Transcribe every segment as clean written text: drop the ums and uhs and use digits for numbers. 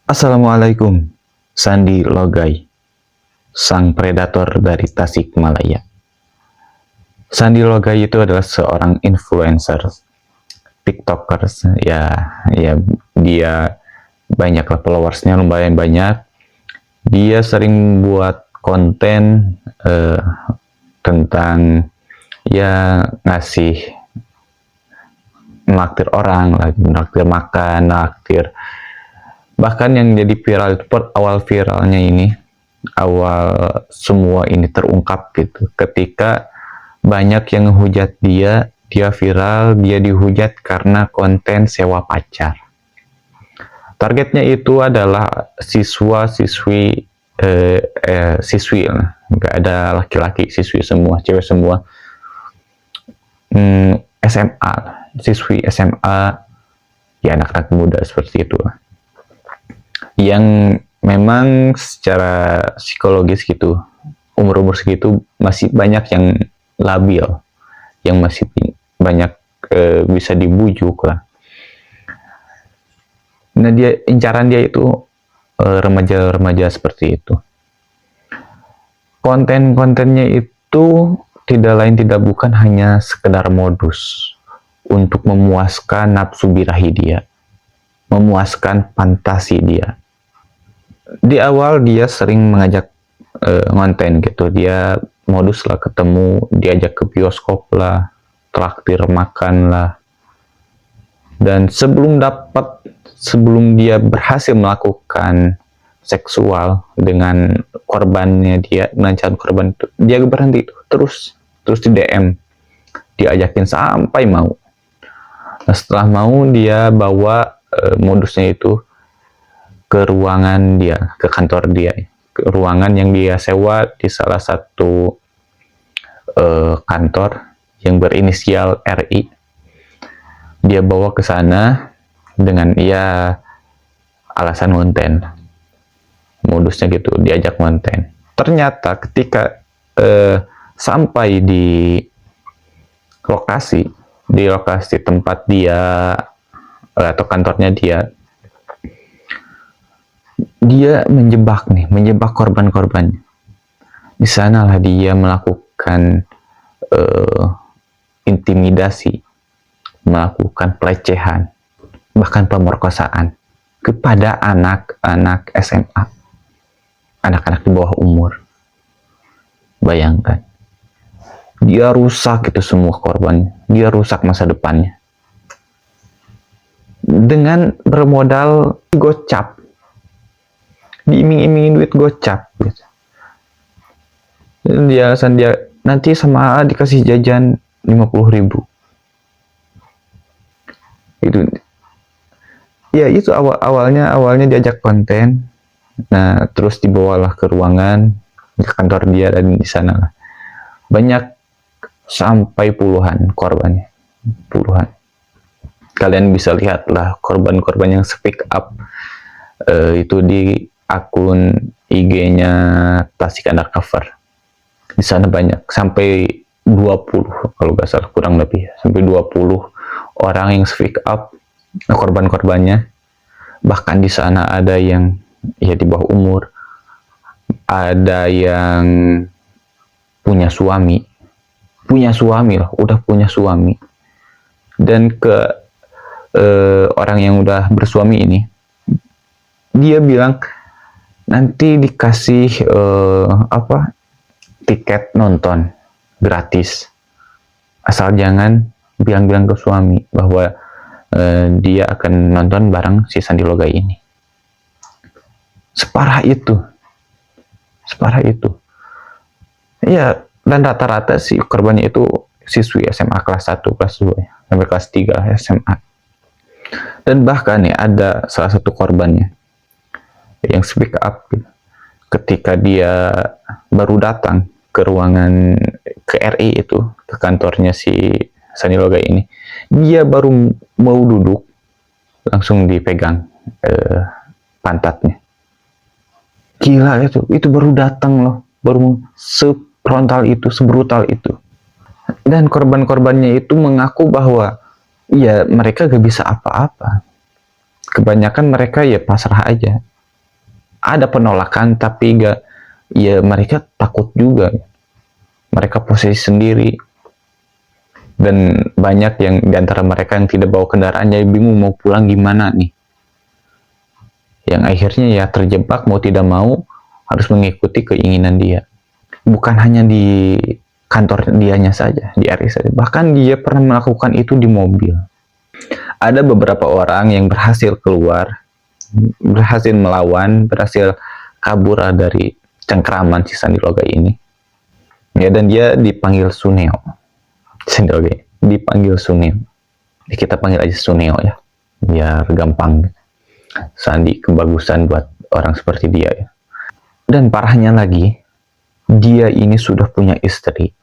Assalamualaikum, Sandi Logai, sang predator dari Tasikmalaya. Sandi Logai itu adalah seorang influencer, tiktokers, ya dia banyaklah followersnya, lumayan banyak. Dia sering buat konten tentang ya ngasih naktir orang, naktir makan, naktir. Bahkan yang jadi viral itu awal viralnya ini, awal semua ini terungkap gitu, ketika banyak yang menghujat dia viral, dia dihujat karena konten sewa pacar. Targetnya itu adalah siswa-siswi, siswi, nggak ada laki-laki, siswi semua, cewek semua, SMA, siswi SMA, ya anak-anak muda seperti itu, yang memang secara psikologis gitu, umur-umur segitu masih banyak yang labil, yang masih banyak bisa dibujuk lah. Nah, incaran dia itu remaja-remaja seperti itu. Konten-kontennya itu tidak lain tidak bukan hanya sekedar modus untuk memuaskan nafsu birahi dia, memuaskan fantasi dia. Di awal dia sering mengajak ngonten gitu, dia modus lah, ketemu, diajak ke bioskop lah, traktir makan lah. Dan sebelum dia berhasil melakukan seksual dengan korbannya, dia dengan calon korban itu, dia berhenti terus di DM, diajakin sampai mau. Nah, setelah mau, dia bawa modusnya itu ke ruangan dia, ke kantor dia, ke ruangan yang dia sewa di salah satu kantor yang berinisial RI. Dia bawa ke sana dengan alasan konten, modusnya gitu, diajak konten. Ternyata ketika sampai di lokasi tempat dia atau kantornya dia menjebak korban-korbannya. Di sanalah dia melakukan intimidasi, melakukan pelecehan, bahkan pemerkosaan kepada anak-anak SMA, anak-anak di bawah umur. Bayangkan, dia rusak itu semua korbannya, dia rusak masa depannya dengan bermodal gocap, diiming-imingin duit gocap gitu. Dia nanti sama dikasih jajan 50.000. Itu awalnya diajak konten. Nah, terus dibawalah ke ruangan, ke kantor dia, dan di sana lah banyak, sampai puluhan korbannya, puluhan. Kalian bisa lihatlah korban-korban yang speak up itu di akun IG-nya Tasik Undercover. Di sana banyak, sampai 20 kalau nggak salah, kurang lebih sampai 20 orang yang speak up, korban-korbannya. Bahkan di sana ada yang di bawah umur, ada yang punya suami lah, udah punya suami. Dan ke orang yang udah bersuami ini, dia bilang nanti dikasih tiket nonton gratis, asal jangan bilang-bilang ke suami bahwa dia akan nonton bareng si Sandi Logai ini. Separah itu. Ya, dan rata-rata si korbannya itu siswi SMA kelas 1, kelas 2, sampai kelas 3 SMA. Dan bahkan ada salah satu korbannya yang speak up ketika dia baru datang ke ruangan, ke RI itu, ke kantornya si Sandi Logai ini. Dia baru mau duduk, langsung dipegang pantatnya. Gila itu baru datang loh, baru sefrontal itu, sebrutal itu. Dan korban-korbannya itu mengaku bahwa mereka gak bisa apa-apa. Kebanyakan mereka pasrah aja. ada penolakan, tapi gak, ya mereka takut juga, mereka posisi sendiri, dan banyak yang diantara mereka yang tidak bawa kendaraan, jadi bingung mau pulang gimana nih, yang akhirnya ya terjebak mau tidak mau harus mengikuti keinginan dia. Bukan hanya di kantor dianya saja, di RI saja, bahkan dia pernah melakukan itu di mobil. Ada beberapa orang yang berhasil keluar, berhasil melawan, berhasil kabur dari cengkraman si Sandiloga ini. Ya, dan dia dipanggil Suneo. Sandiloga dipanggil Suneo. Ya, kita panggil aja Suneo ya, biar gampang. Sandi kebagusan buat orang seperti dia ya. Dan parahnya lagi, dia ini sudah punya istri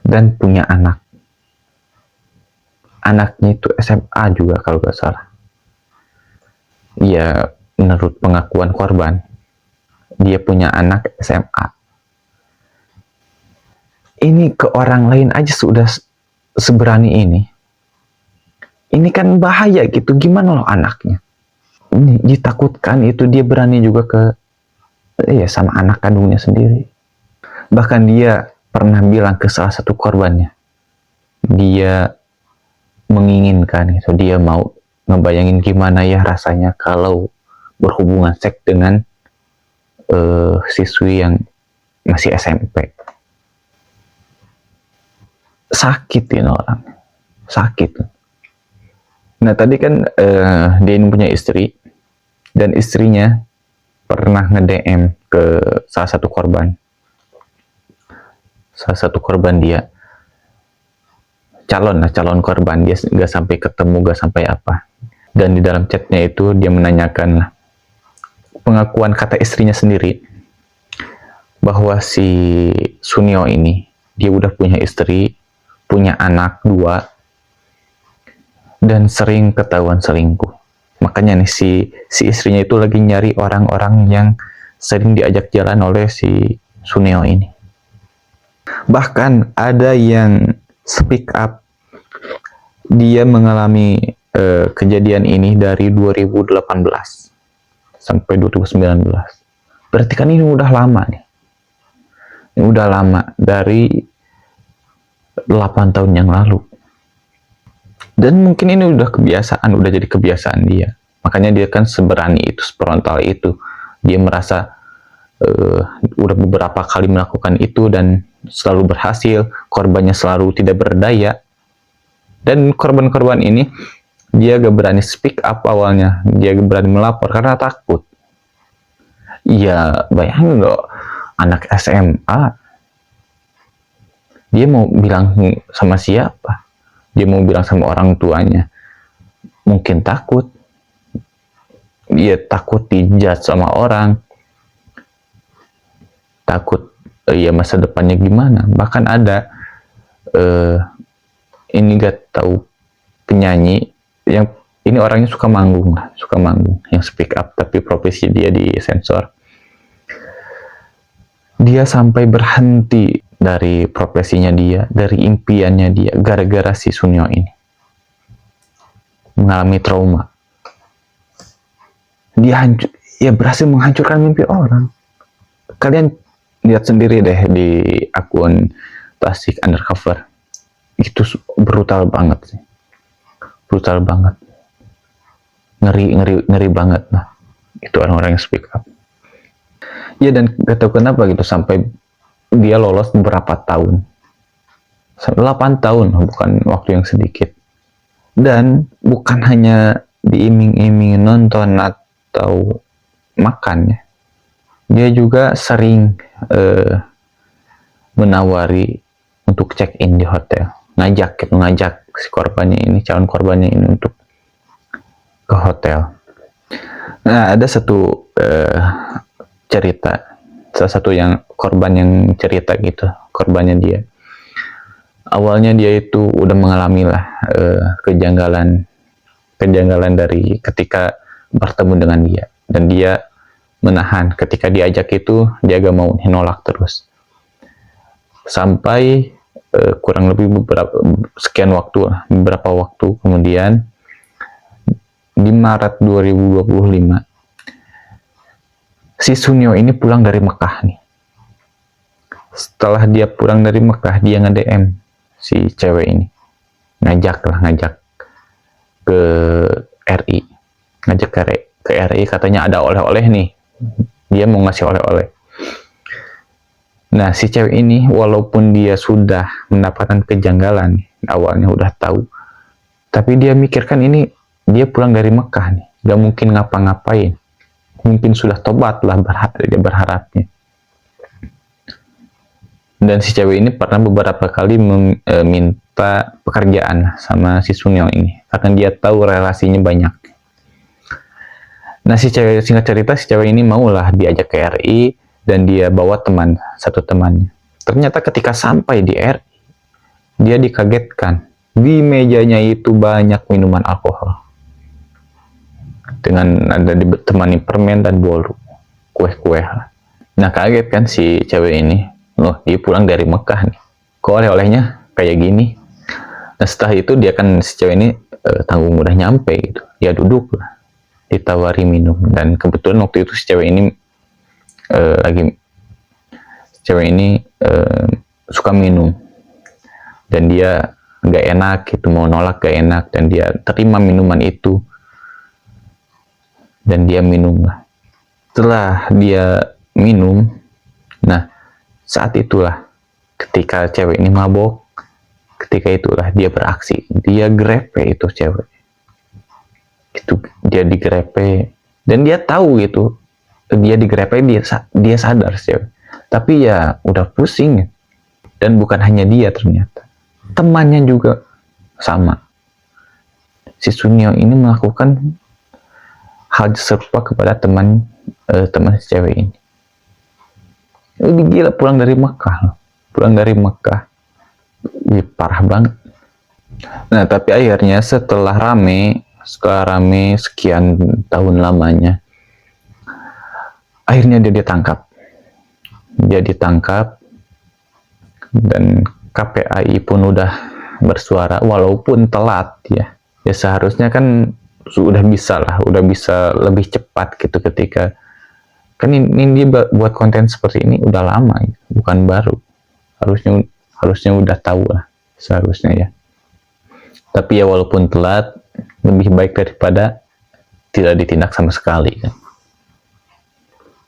dan punya anak. Anaknya itu SMA juga kalau gak salah. Ya, menurut pengakuan korban, dia punya anak SMA. Ini ke orang lain aja sudah seberani ini. Ini kan bahaya gitu, gimana loh anaknya? Ini ditakutkan, itu dia berani juga ke sama anak kandungnya sendiri. Bahkan dia pernah bilang ke salah satu korbannya, dia menginginkan itu, dia mau ngebayangin gimana ya rasanya kalau berhubungan seks dengan siswi yang masih SMP. Sakit ini orang, sakit. Nah tadi kan dia ini punya istri, dan istrinya pernah nge-DM ke salah satu korban dia, calon korban, dia nggak sampai ketemu, nggak sampai apa. Dan di dalam chatnya itu dia menanyakan pengakuan kata istrinya sendiri, bahwa si Sunio ini dia udah punya istri, punya anak 2, dan sering ketahuan selingkuh. Makanya nih si istrinya itu lagi nyari orang-orang yang sering diajak jalan oleh si Sunio ini. Bahkan ada yang speak up, dia mengalami kejadian ini dari 2018 sampai 2019. Berarti kan ini udah lama nih. Ini udah lama, dari 8 tahun yang lalu. Dan mungkin ini udah kebiasaan, udah jadi kebiasaan dia. Makanya dia kan seberani itu, sefrontal itu. Dia merasa udah beberapa kali melakukan itu dan selalu berhasil, korbannya selalu tidak berdaya. Dan korban-korban ini dia gak berani speak up awalnya, dia gak berani melapor karena takut. Iya, bayangin loh, anak SMA, dia mau bilang sama siapa? Dia mau bilang sama orang tuanya, mungkin takut. Dia takut dijudge sama orang, takut ya masa depannya gimana. Bahkan ada ini gak tahu penyanyi yang ini orangnya suka manggung, yang speak up, tapi profesi dia disensor. Dia sampai berhenti dari profesinya dia, dari impiannya dia, gara-gara si Sunio ini mengalami trauma. Dia berhasil menghancurkan mimpi orang. Kalian lihat sendiri deh di akun Tasik Undercover. Itu brutal banget sih, brutal banget, ngeri banget lah itu orang-orang yang speak up. Ya, dan gak tahu kenapa gitu sampai dia lolos beberapa tahun, 8 tahun, bukan waktu yang sedikit. Dan bukan hanya diiming-iming nonton atau makan ya, dia juga sering menawari untuk check in di hotel, ngajak si korbannya ini, calon korbannya ini untuk ke hotel. Nah, ada satu cerita, salah satu yang korban yang cerita gitu, korbannya dia. Awalnya dia itu udah mengalami lah kejanggalan dari ketika bertemu dengan dia, dan dia menahan. Ketika diajak itu dia gak mau, nolak terus. Sampai kurang lebih beberapa waktu kemudian, di Maret 2025 si Sunyo ini pulang dari Mekah nih. Setelah dia pulang dari Mekah, dia nge-DM si cewek ini. Ngajak ke RI. Ngajak ke RI, katanya ada oleh-oleh nih. Dia mau ngasih oleh-oleh. Nah, si cewek ini walaupun dia sudah mendapatkan kejanggalan, awalnya udah tahu, tapi dia mikirkan ini dia pulang dari Mekah nih, gak mungkin ngapa-ngapain. Mungkin sudah tobat lah dia berharapnya. Dan si cewek ini pernah beberapa kali minta pekerjaan sama si Sunyo ini, karena dia tahu relasinya banyak. Nah, singkat cerita, si cewek ini maulah diajak ke RI, dan dia bawa satu temannya. Ternyata ketika sampai di RI, dia dikagetkan. Di mejanya itu banyak minuman alkohol. Dengan ada ditemani permen dan bolu. Kue-kue. Nah, kaget kan si cewek ini. Loh, dia pulang dari Mekah nih. Kok oleh-olehnya kayak gini? Nah, setelah itu si cewek ini tanggung udah nyampe gitu. Dia duduk lah. Ditawari minum. Dan kebetulan waktu itu si cewek ini suka minum, dan dia nggak enak gitu, mau nolak gak enak, dan dia terima minuman itu dan dia minum lah. Setelah dia minum, nah saat itulah ketika cewek ini mabok, ketika itulah dia beraksi, dia grepe itu cewek itu, dia digrepe, dan dia tahu gitu dia digrepe, dia sadar sih, tapi ya udah pusing. Dan bukan hanya dia, ternyata temannya juga sama. Si Sunyo ini melakukan hal serupa kepada teman si cewek ini. Ini gila, pulang dari Mekah. Ini parah banget. Nah, tapi akhirnya setelah rame sekian tahun lamanya, akhirnya dia ditangkap, dan KPAI pun udah bersuara, walaupun telat ya seharusnya kan sudah bisa lebih cepat gitu, ketika kan ini dia buat konten seperti ini udah lama ya, bukan baru. Harusnya udah tahu lah seharusnya ya. Tapi ya walaupun telat, lebih baik daripada tidak ditindak sama sekali kan.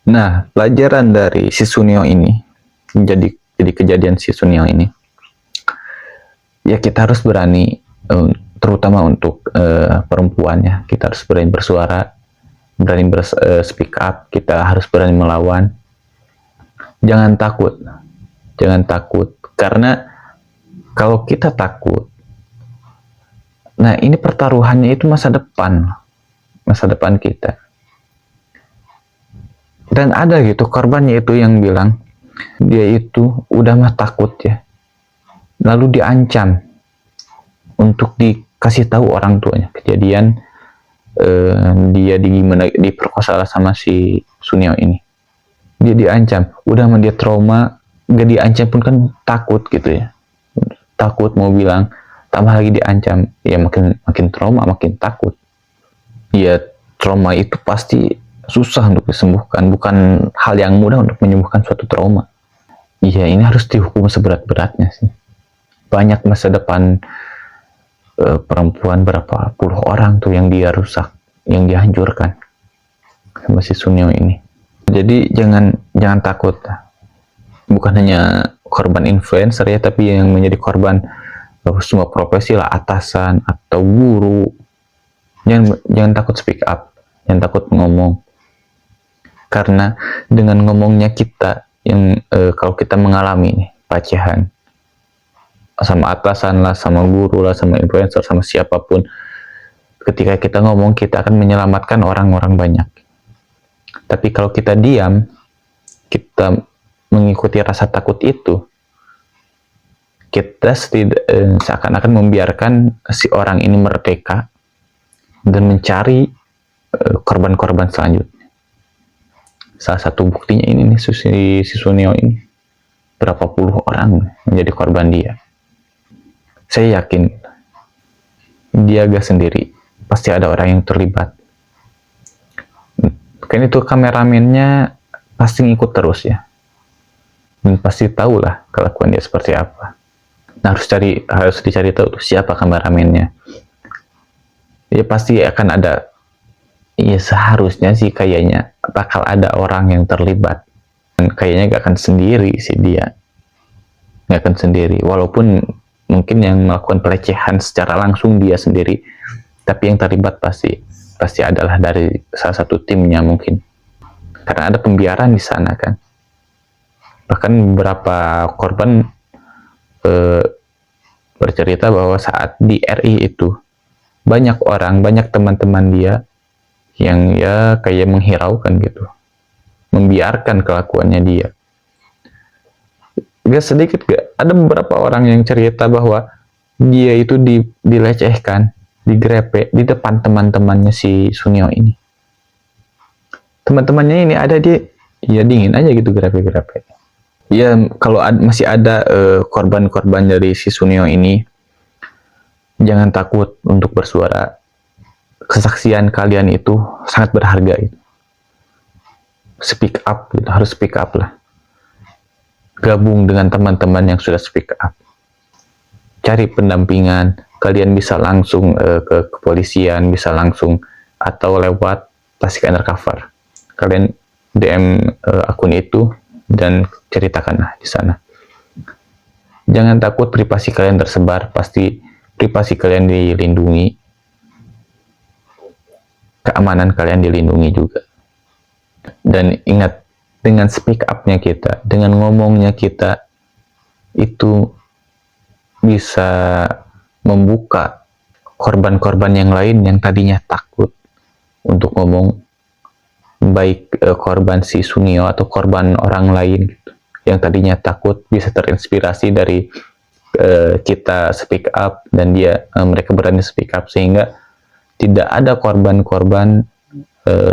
Nah, pelajaran dari si Sunyo ini, jadi kejadian si Sunyo ini, ya kita harus berani, terutama untuk perempuan ya, kita harus berani bersuara, berani speak up, kita harus berani melawan. Jangan takut, karena kalau kita takut, nah ini pertaruhannya itu masa depan kita. Dan ada gitu korbannya itu yang bilang dia itu udah mah takut ya, lalu diancam untuk dikasih tahu orang tuanya kejadian dia diperkosa sama si Sunyo ini. Dia diancam, udah mah dia trauma, gak diancam pun kan takut gitu ya, takut mau bilang, tambah lagi diancam, ya makin trauma, makin takut. Ya trauma itu pasti susah untuk disembuhkan, bukan hal yang mudah untuk menyembuhkan suatu trauma. Iya, ini harus dihukum seberat-beratnya sih. Banyak masa depan perempuan, berapa puluh orang tuh yang dia rusak, yang dia hancurkan sama si Sunyo ini. Jadi jangan takut. Bukan hanya korban influencer ya, tapi yang menjadi korban semua profesi lah, atasan atau guru. Jangan takut speak up, jangan takut ngomong. Karena dengan ngomongnya kita yang kalau kita mengalami nih pelecehan sama atasan lah, sama guru lah, sama influencer, sama siapapun, ketika kita ngomong, kita akan menyelamatkan orang-orang banyak. Tapi kalau kita diam, kita mengikuti rasa takut itu, kita seakan-akan membiarkan si orang ini merdeka dan mencari korban-korban selanjutnya. Salah satu buktinya ini nih, si Sunyo ini, berapa puluh orang menjadi korban dia. Saya yakin dia gak sendiri, pasti ada orang yang terlibat. Kan itu kameramennya pasti ngikut terus ya, dan pasti tahulah kelakuan dia seperti apa. Nah, harus dicari tahu siapa kameramennya. Ya pasti akan ada, ya seharusnya sih kayaknya bakal ada orang yang terlibat. Dan kayaknya gak akan sendiri sih dia, gak akan sendiri, walaupun mungkin yang melakukan pelecehan secara langsung dia sendiri, tapi yang terlibat pasti adalah dari salah satu timnya mungkin, karena ada pembiaran di sana kan. Bahkan beberapa korban bercerita bahwa saat di RI itu banyak teman-teman dia yang ya kayak menghiraukan gitu, membiarkan kelakuannya dia. Ada beberapa orang yang cerita bahwa dia itu dilecehkan, digrepe di depan teman-temannya si Sunio ini. Teman-temannya ini ada, dia ya dingin aja gitu, grepe-grepe. Ya kalau masih ada korban-korban dari si Sunio ini, jangan takut untuk bersuara. Kesaksian kalian itu sangat berharga gitu. Speak up gitu, harus speak up lah. Gabung dengan teman-teman yang sudah speak up. Cari pendampingan, kalian bisa langsung ke kepolisian, bisa langsung atau lewat Tasik Undercover. Kalian DM akun itu dan ceritakanlah di sana. Jangan takut privasi kalian tersebar, pasti privasi kalian dilindungi, keamanan kalian dilindungi juga. Dan ingat, dengan speak up-nya kita, dengan ngomongnya kita, itu bisa membuka korban-korban yang lain yang tadinya takut untuk ngomong, baik korban si Sunio atau korban orang lain gitu, yang tadinya takut bisa terinspirasi dari kita speak up, dan mereka berani speak up, sehingga tidak ada korban-korban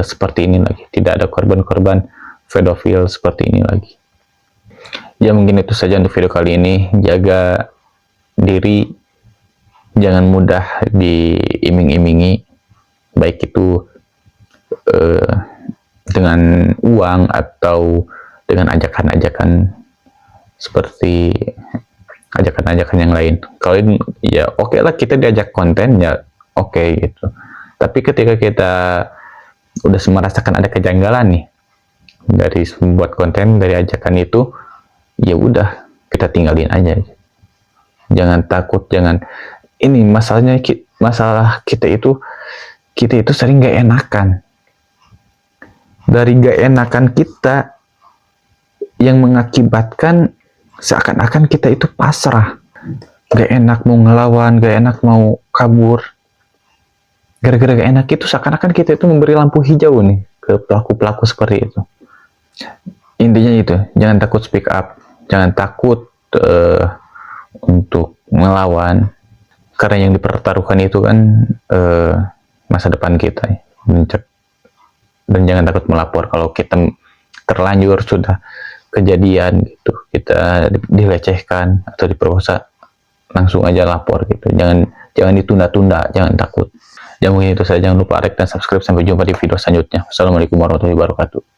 seperti ini lagi, tidak ada korban-korban pedofil seperti ini lagi. Ya mungkin itu saja untuk video kali ini. Jaga diri, jangan mudah diiming-imingi, baik itu dengan uang atau dengan ajakan-ajakan seperti ajakan-ajakan yang lain. Kalau ya oke lah, kita diajak konten ya oke gitu, tapi ketika kita udah merasakan ada kejanggalan nih dari membuat konten, dari ajakan itu, ya udah kita tinggalin aja. Jangan takut, ini masalah kita itu sering gak enakan. Dari gak enakan kita yang mengakibatkan seakan-akan kita itu pasrah, gak enak mau ngelawan, gak enak mau kabur. Gara-gara gak enak itu seakan-akan kita itu memberi lampu hijau nih ke pelaku-pelaku seperti itu. Intinya itu, jangan takut speak up, jangan takut untuk melawan, karena yang dipertaruhkan itu kan masa depan kita ya. Dan jangan takut melapor kalau kita terlanjur sudah kejadian gitu, kita dilecehkan atau diperkosa, langsung aja lapor gitu, jangan ditunda-tunda, jangan takut. Ya mungkin itu saja, jangan lupa like dan subscribe. Sampai jumpa di video selanjutnya. Assalamualaikum warahmatullahi wabarakatuh.